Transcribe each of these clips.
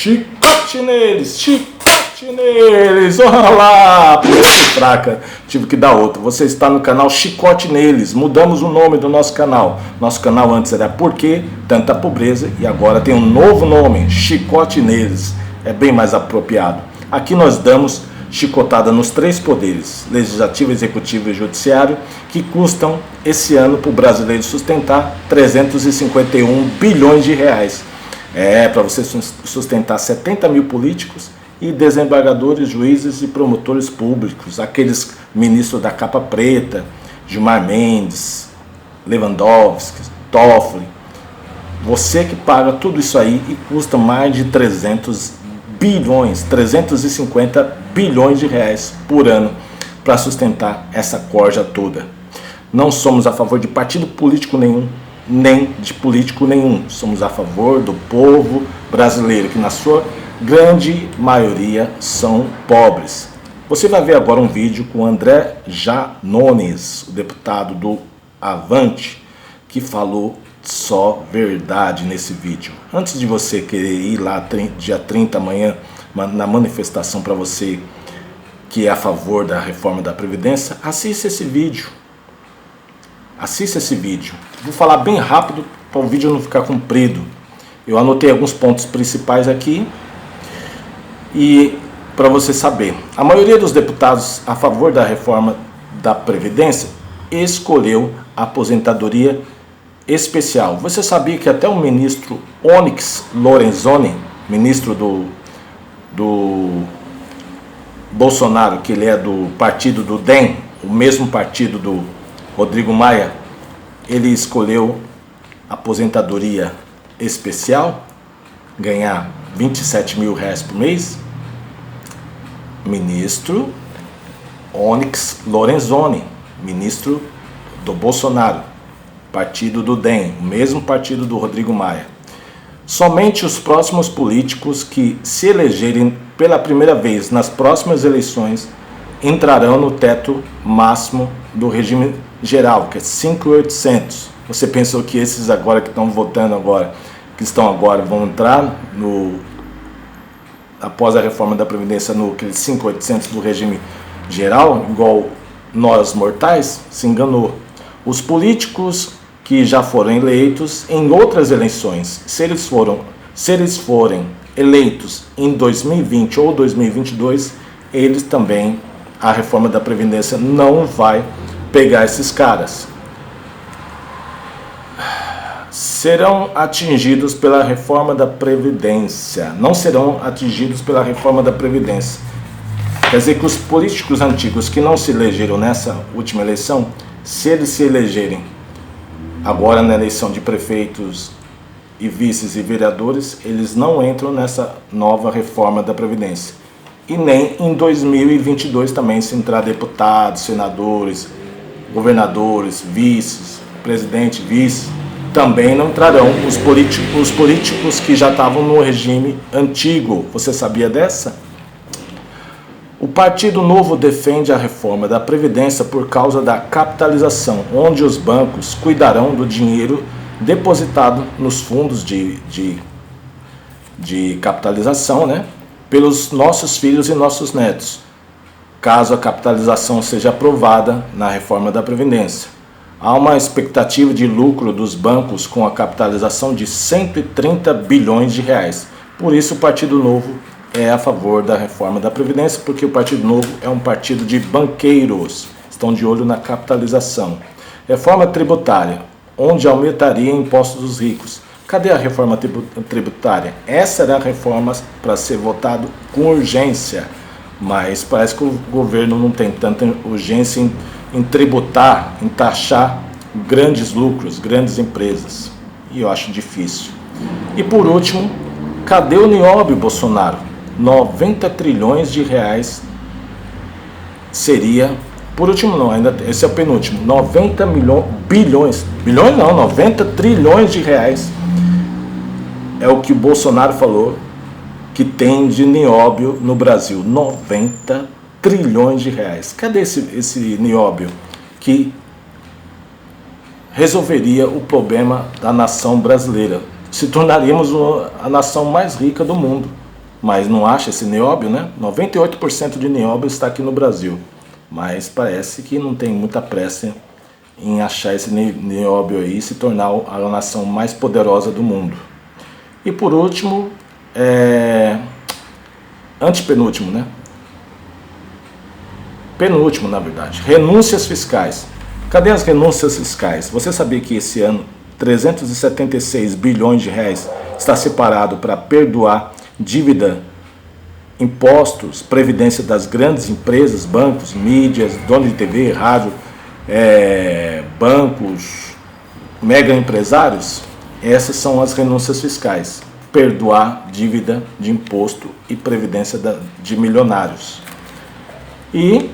Chicote neles, chicote neles. Olha lá, pulei fraca, tive que dar outra. Você está no canal Chicote Neles. Mudamos o nome do nosso canal. Nosso canal antes era Por que Tanta Pobreza e agora tem um novo nome, Chicote Neles. É bem mais apropriado. Aqui nós damos chicotada nos três poderes, legislativo, executivo e judiciário, que custam esse ano para o brasileiro sustentar 351 bilhões de reais. Para você sustentar 70 mil políticos e desembargadores, juízes e promotores públicos, aqueles ministros da capa preta, Gilmar Mendes, Lewandowski, Toffoli. Você que paga tudo isso aí e custa mais de 350 bilhões de reais por ano para sustentar essa corja toda. Não somos a favor de partido político nenhum, nem de político nenhum. Somos a favor do povo brasileiro, que na sua grande maioria são pobres. Você vai ver agora um vídeo com o André Janones, o deputado do Avante, que falou só verdade nesse vídeo. Antes de você querer ir lá dia 30 amanhã na manifestação para você que é a favor da reforma da Previdência, assista esse vídeo. Assista esse vídeo. Vou falar bem rápido para o vídeo não ficar comprido. Eu anotei alguns pontos principais aqui e para você saber. A maioria dos deputados a favor da reforma da Previdência escolheu a aposentadoria especial. Você sabia que até o ministro Onyx Lorenzoni, ministro do Bolsonaro, que ele é do partido do DEM, o mesmo partido do Rodrigo Maia, ele escolheu aposentadoria especial, ganhar 27 mil reais por mês? Ministro Onyx Lorenzoni, ministro do Bolsonaro, partido do DEM, o mesmo partido do Rodrigo Maia. Somente os próximos políticos que se elegerem pela primeira vez nas próximas eleições entrarão no teto máximo do regime geral, que é 5.800. Você pensou que esses agora que estão votando agora, que estão agora, vão entrar após a reforma da Previdência no 5.800 do regime geral, igual nós mortais? Se enganou. Os políticos que já foram eleitos em outras eleições, se eles forem eleitos em 2020 ou 2022, eles também, a reforma da Previdência não vai pegar esses caras. Serão atingidos pela reforma da Previdência, não serão atingidos pela reforma da Previdência. Quer dizer que os políticos antigos que não se elegeram nessa última eleição, se eles se elegerem agora na eleição de prefeitos e vices e vereadores, eles não entram nessa nova reforma da Previdência. E nem em 2022 também, se entrar deputados, senadores, governadores, vices, presidente, vice, também não entrarão os políticos que já estavam no regime antigo. Você sabia dessa? O Partido Novo defende a reforma da Previdência por causa da capitalização, onde os bancos cuidarão do dinheiro depositado nos fundos de capitalização, pelos nossos filhos e nossos netos, caso a capitalização seja aprovada na reforma da Previdência. Há uma expectativa de lucro dos bancos com a capitalização de 130 bilhões de reais. Por isso o Partido Novo é a favor da reforma da Previdência, porque o Partido Novo é um partido de banqueiros, estão de olho na capitalização. Reforma tributária, onde aumentaria impostos dos ricos. Cadê a reforma tributária? Essa era a reforma para ser votado com urgência, mas parece que o governo não tem tanta urgência em tributar, em taxar grandes lucros, grandes empresas. E eu acho difícil. E por último, cadê o Nióbio Bolsonaro? 90 trilhões de reais seria, por último não, ainda esse é o penúltimo, 90 bilhões não, 90 trilhões de reais é o que o Bolsonaro falou que tem de nióbio no Brasil, 90 trilhões de reais. Cadê esse nióbio que resolveria o problema da nação brasileira? Se tornaríamos a nação mais rica do mundo. mas não acha esse nióbio, né? 98% de nióbio está aqui no Brasil, mas parece que não tem muita pressa em achar esse nióbio aí e se tornar a nação mais poderosa do mundo. E por último, antepenúltimo, né? Penúltimo, na verdade, renúncias fiscais. Cadê as renúncias fiscais? Você sabia que esse ano 376 bilhões de reais está separado para perdoar dívida, impostos, previdência das grandes empresas, bancos, mídias, donos de TV, rádio, bancos, mega empresários? Essas são as renúncias fiscais. Perdoar dívida de imposto e previdência de milionários. E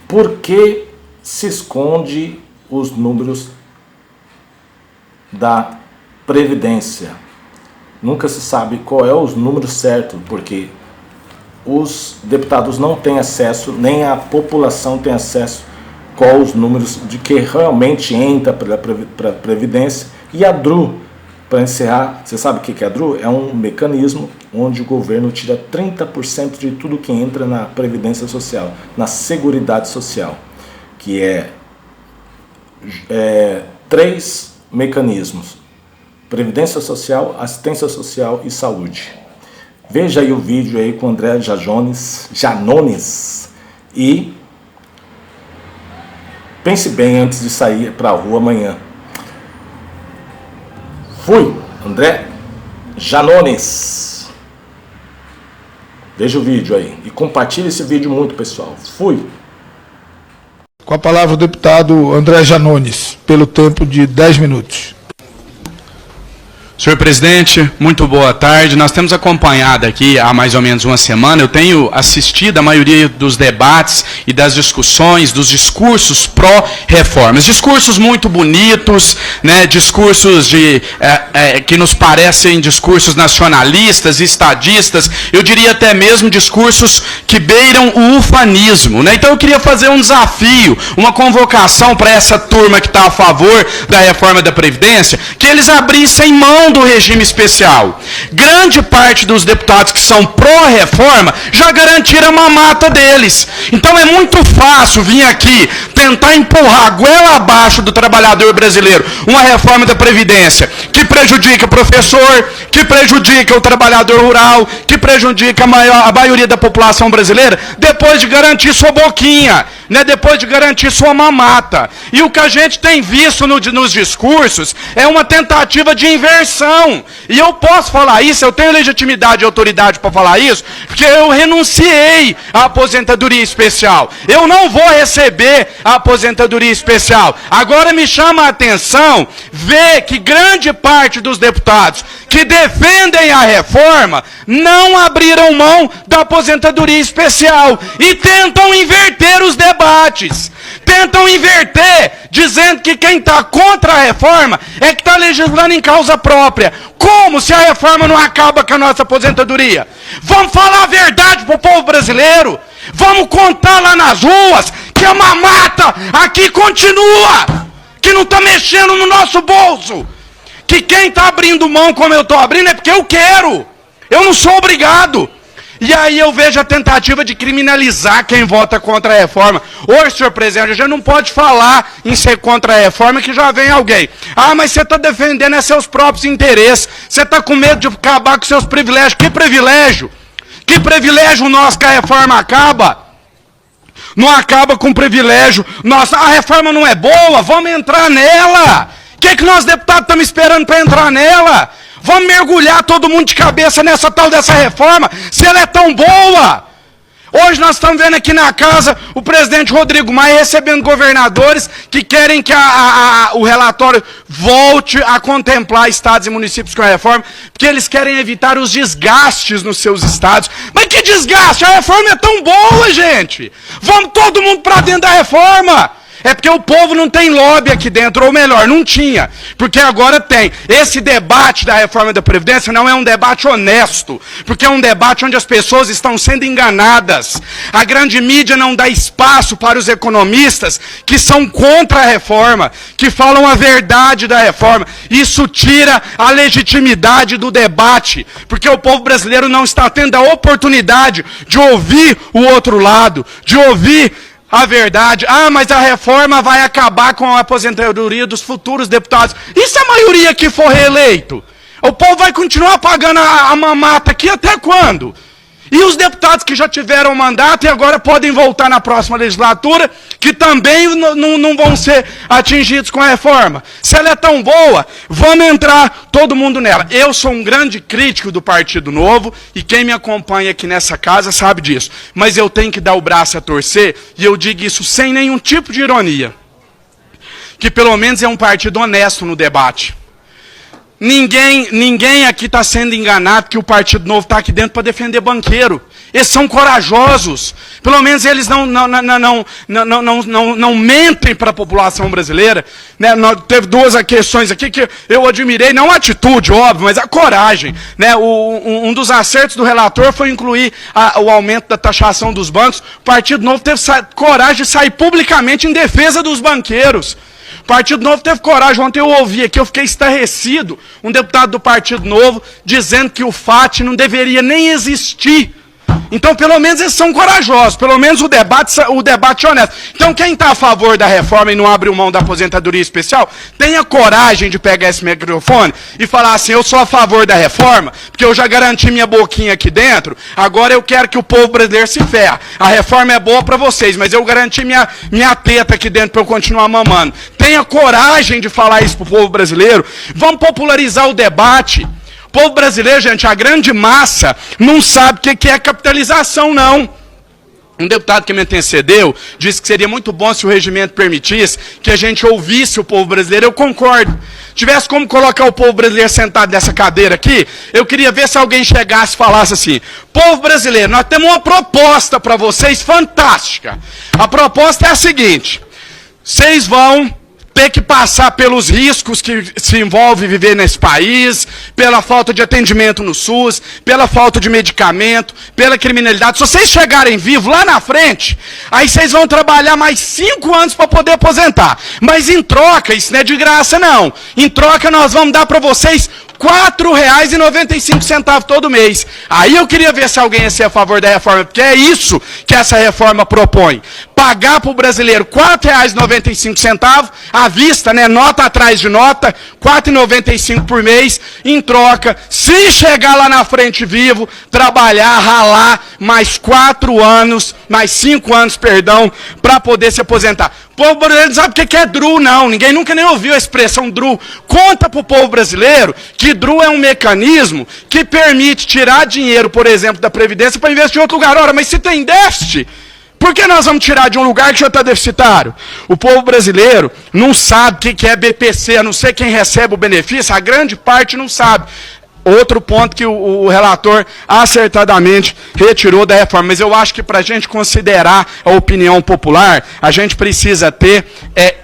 por que se esconde os números da Previdência? Nunca se sabe qual é os números certos, porque os deputados não têm acesso, nem a população tem acesso qual os números de que realmente entra para a Previdência. E a DRU, para encerrar, você sabe o que é a DRU? É um mecanismo onde o governo tira 30% de tudo que entra na Previdência Social, na Seguridade Social, que é 3 mecanismos: Previdência Social, Assistência Social e Saúde. Veja aí o vídeo aí com o André Janones e pense bem antes de sair para a rua amanhã. Fui, André Janones. Veja o vídeo aí e compartilhe esse vídeo muito, pessoal. Fui. Com a palavra o deputado André Janones, pelo tempo de 10 minutos. Senhor presidente, muito boa tarde. Nós temos acompanhado aqui há mais ou menos uma semana, eu tenho assistido a maioria dos debates e das discussões, dos discursos pró-reformas. Discursos muito bonitos, né, discursos que nos parecem discursos nacionalistas, estadistas, eu diria até mesmo discursos que beiram o ufanismo, né? Então eu queria fazer um desafio, uma convocação para essa turma que está a favor da reforma da Previdência, que eles abrissem mão do regime especial. Grande parte dos deputados que são pró-reforma já garantiram a mamata deles. Então é muito fácil vir aqui tentar empurrar a goela abaixo do trabalhador brasileiro uma reforma da Previdência que prejudica o professor, que prejudica o trabalhador rural, que prejudica a maioria da população brasileira, depois de garantir sua boquinha, né, depois de garantir sua mamata. E o que a gente tem visto nos discursos é uma tentativa de inversão. E eu posso falar isso, eu tenho legitimidade e autoridade para falar isso, porque eu renunciei à aposentadoria especial. Eu não vou receber a aposentadoria especial. Agora me chama a atenção ver que grande parte dos deputados que defendem a reforma não abriram mão da aposentadoria especial e tentam inverter os debates. Tentam inverter, dizendo que quem está contra a reforma é que está legislando em causa própria. Como se a reforma não acaba com a nossa aposentadoria? Vamos falar a verdade para o povo brasileiro. Vamos contar lá nas ruas que a mamata aqui continua, que não está mexendo no nosso bolso. Que quem está abrindo mão como eu estou abrindo é porque eu quero. Eu não sou obrigado. E aí eu vejo a tentativa de criminalizar quem vota contra a reforma. Hoje, senhor presidente, a gente não pode falar em ser contra a reforma que já vem alguém. Ah, mas você está defendendo seus próprios interesses. Você está com medo de acabar com seus privilégios. Que privilégio? Que privilégio nosso que a reforma acaba? Não acaba com privilégio. Nossa, a reforma não é boa, vamos entrar nela. O que nós deputados estamos esperando para entrar nela? Vamos mergulhar todo mundo de cabeça nessa tal dessa reforma, se ela é tão boa. Hoje nós estamos vendo aqui na casa o presidente Rodrigo Maia recebendo governadores que querem que o relatório volte a contemplar estados e municípios com a reforma, porque eles querem evitar os desgastes nos seus estados. Mas que desgaste? A reforma é tão boa, gente. Vamos todo mundo para dentro da reforma. É porque o povo não tem lobby aqui dentro, ou melhor, não tinha, porque agora tem. Esse debate da reforma da Previdência não é um debate honesto, porque é um debate onde as pessoas estão sendo enganadas. A grande mídia não dá espaço para os economistas que são contra a reforma, que falam a verdade da reforma. Isso tira a legitimidade do debate, porque o povo brasileiro não está tendo a oportunidade de ouvir o outro lado, de ouvir a verdade. Ah, mas a reforma vai acabar com a aposentadoria dos futuros deputados. E se a maioria que for reeleito? O povo vai continuar pagando a mamata aqui até quando? E os deputados que já tiveram mandato e agora podem voltar na próxima legislatura, que também não vão ser atingidos com a reforma. Se ela é tão boa, vamos entrar todo mundo nela. Eu sou um grande crítico do Partido Novo, e quem me acompanha aqui nessa casa sabe disso. Mas eu tenho que dar o braço a torcer, e eu digo isso sem nenhum tipo de ironia. Que pelo menos é um partido honesto no debate. Ninguém aqui está sendo enganado que o Partido Novo está aqui dentro para defender banqueiro. Eles são corajosos. Pelo menos eles não mentem para a população brasileira. Né? Teve duas questões aqui que eu admirei, não a atitude, óbvio, mas a coragem. Né? Um dos acertos do relator foi incluir o aumento da taxação dos bancos. O Partido Novo teve coragem de sair publicamente em defesa dos banqueiros. O Partido Novo teve coragem. Ontem eu ouvi aqui, eu fiquei estarrecido, um deputado do Partido Novo dizendo que o FAT não deveria nem existir. Então, pelo menos eles são corajosos, pelo menos o debate é honesto. Então, quem está a favor da reforma e não abriu mão da aposentadoria especial, tenha coragem de pegar esse microfone e falar assim: eu sou a favor da reforma, porque eu já garanti minha boquinha aqui dentro, agora eu quero que o povo brasileiro se ferre. A reforma é boa para vocês, mas eu garanti minha teta aqui dentro para eu continuar mamando. Tenha coragem de falar isso para o povo brasileiro. Vamos popularizar o debate. O povo brasileiro, gente, a grande massa, não sabe o que é capitalização, não. Um deputado que me antecedeu disse que seria muito bom se o regimento permitisse que a gente ouvisse o povo brasileiro. Eu concordo. Tivesse como colocar o povo brasileiro sentado nessa cadeira aqui, eu queria ver se alguém chegasse e falasse assim: povo brasileiro, nós temos uma proposta para vocês fantástica. A proposta é a seguinte: vocês vão ter que passar pelos riscos que se envolve viver nesse país, pela falta de atendimento no SUS, pela falta de medicamento, pela criminalidade. Se vocês chegarem vivos lá na frente, aí vocês vão trabalhar mais 5 anos para poder aposentar. Mas em troca, isso não é de graça não, em troca nós vamos dar para vocês R$ 4,95 todo mês. Aí eu queria ver se alguém ia ser a favor da reforma, porque é isso que essa reforma propõe. Pagar para o brasileiro R$ 4,95 à vista, né, nota atrás de nota, R$ 4,95 por mês, em troca, se chegar lá na frente vivo, trabalhar, ralar mais 4 anos, mais 5 anos, perdão, para poder se aposentar. O povo brasileiro não sabe o que é DRU, não. Ninguém nunca nem ouviu a expressão DRU. Conta para o povo brasileiro que DRU é um mecanismo que permite tirar dinheiro, por exemplo, da Previdência para investir em outro lugar. Ora, mas se tem déficit, por que nós vamos tirar de um lugar que já está deficitário? O povo brasileiro não sabe o que é BPC, a não ser quem recebe o benefício, a grande parte não sabe. Outro ponto que o relator acertadamente retirou da reforma. Mas eu acho que para a gente considerar a opinião popular, a gente precisa ter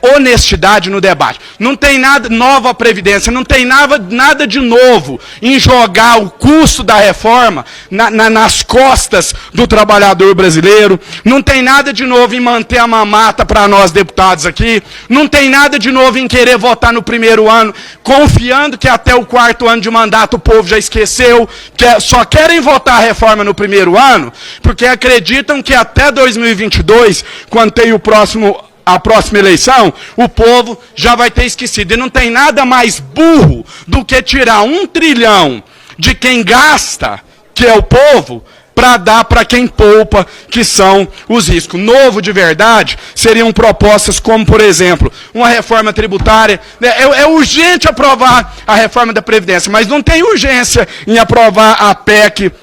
honestidade no debate. Não tem nada nova a Previdência, não tem nada de novo em jogar o custo da reforma nas costas do trabalhador brasileiro. Não tem nada de novo em manter a mamata para nós deputados aqui. Não tem nada de novo em querer votar no primeiro ano, confiando que até o 4º ano de mandato o povo já esqueceu, que só querem votar a reforma no primeiro ano, porque acreditam que até 2022, quando tem a próxima eleição, o povo já vai ter esquecido. E não tem nada mais burro do que tirar 1 trilhão de quem gasta, que é o povo, para dar para quem poupa, que são os riscos. Novo de verdade seriam propostas como, por exemplo, uma reforma tributária. É urgente aprovar a reforma da Previdência, mas não tem urgência em aprovar a PEC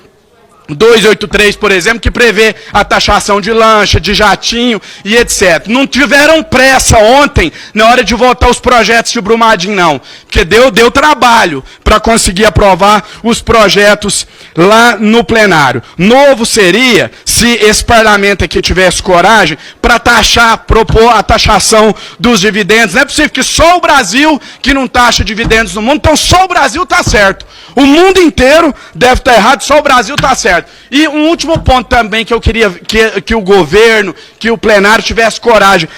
283, por exemplo, que prevê a taxação de lancha, de jatinho e etc. Não tiveram pressa ontem na hora de votar os projetos de Brumadinho, não. Porque deu trabalho para conseguir aprovar os projetos lá no plenário. Novo seria se esse parlamento aqui tivesse coragem para propor a taxação dos dividendos. Não é possível que só o Brasil que não taxa dividendos no mundo, então só o Brasil está certo. O mundo inteiro deve estar errado, só o Brasil está certo. E um último ponto também que eu queria que o governo, que o plenário tivesse coragem.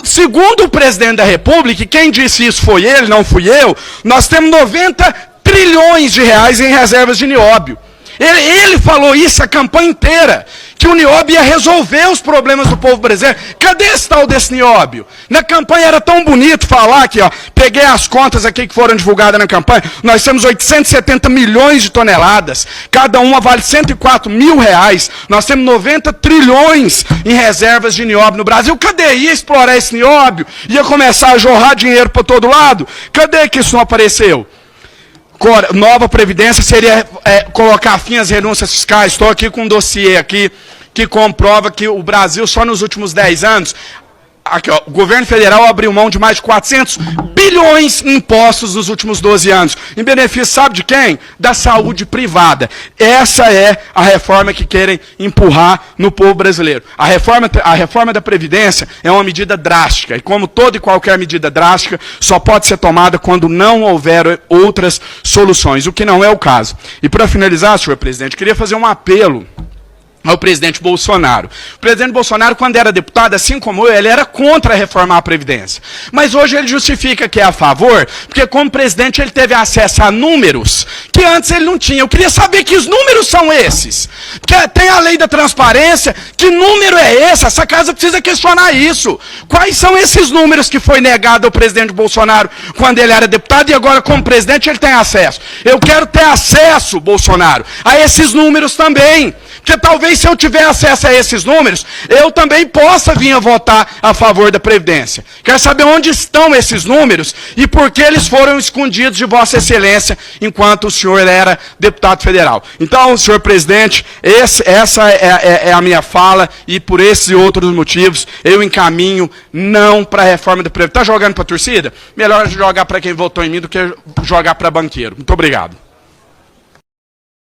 Segundo o presidente da República, quem disse isso foi ele, não fui eu, nós temos 90 trilhões de reais em reservas de nióbio. Ele falou isso a campanha inteira, que o nióbio ia resolver os problemas do povo brasileiro. Cadê esse tal desse nióbio? Na campanha era tão bonito falar aqui, ó, peguei as contas aqui que foram divulgadas na campanha, nós temos 870 milhões de toneladas, cada uma vale 104 mil reais, nós temos 90 trilhões em reservas de nióbio no Brasil. Cadê? Ia explorar esse nióbio? Ia começar a jorrar dinheiro para todo lado? Cadê que isso não apareceu? Nova Previdência seria colocar fim às renúncias fiscais. Estou aqui com um dossiê aqui que comprova que o Brasil, só nos últimos 10 anos, aqui, ó, o governo federal abriu mão de mais de 400 bilhões em impostos nos últimos 12 anos. Em benefício, sabe de quem? Da saúde privada. Essa é a reforma que querem empurrar no povo brasileiro. A reforma da Previdência é uma medida drástica. E como toda e qualquer medida drástica, só pode ser tomada quando não houver outras soluções, o que não é o caso. E para finalizar, senhor presidente, eu queria fazer um apelo ao presidente Bolsonaro. O presidente Bolsonaro, quando era deputado, assim como eu, ele era contra reformar a Previdência. Mas hoje ele justifica que é a favor, porque como presidente ele teve acesso a números que antes ele não tinha. Eu queria saber que os números são esses. Porque tem a lei da transparência, que número é esse? Essa casa precisa questionar isso. Quais são esses números que foi negado ao presidente Bolsonaro quando ele era deputado e agora como presidente ele tem acesso? Eu quero ter acesso, Bolsonaro, a esses números também. Porque talvez se eu tiver acesso a esses números, eu também possa vir a votar a favor da Previdência. Quero saber onde estão esses números e por que eles foram escondidos de Vossa Excelência enquanto o senhor era deputado federal. Então, senhor presidente, essa é a minha fala e por esses e outros motivos eu encaminho não para a reforma da Previdência. Está jogando para a torcida? Melhor jogar para quem votou em mim do que jogar para banqueiro. Muito obrigado.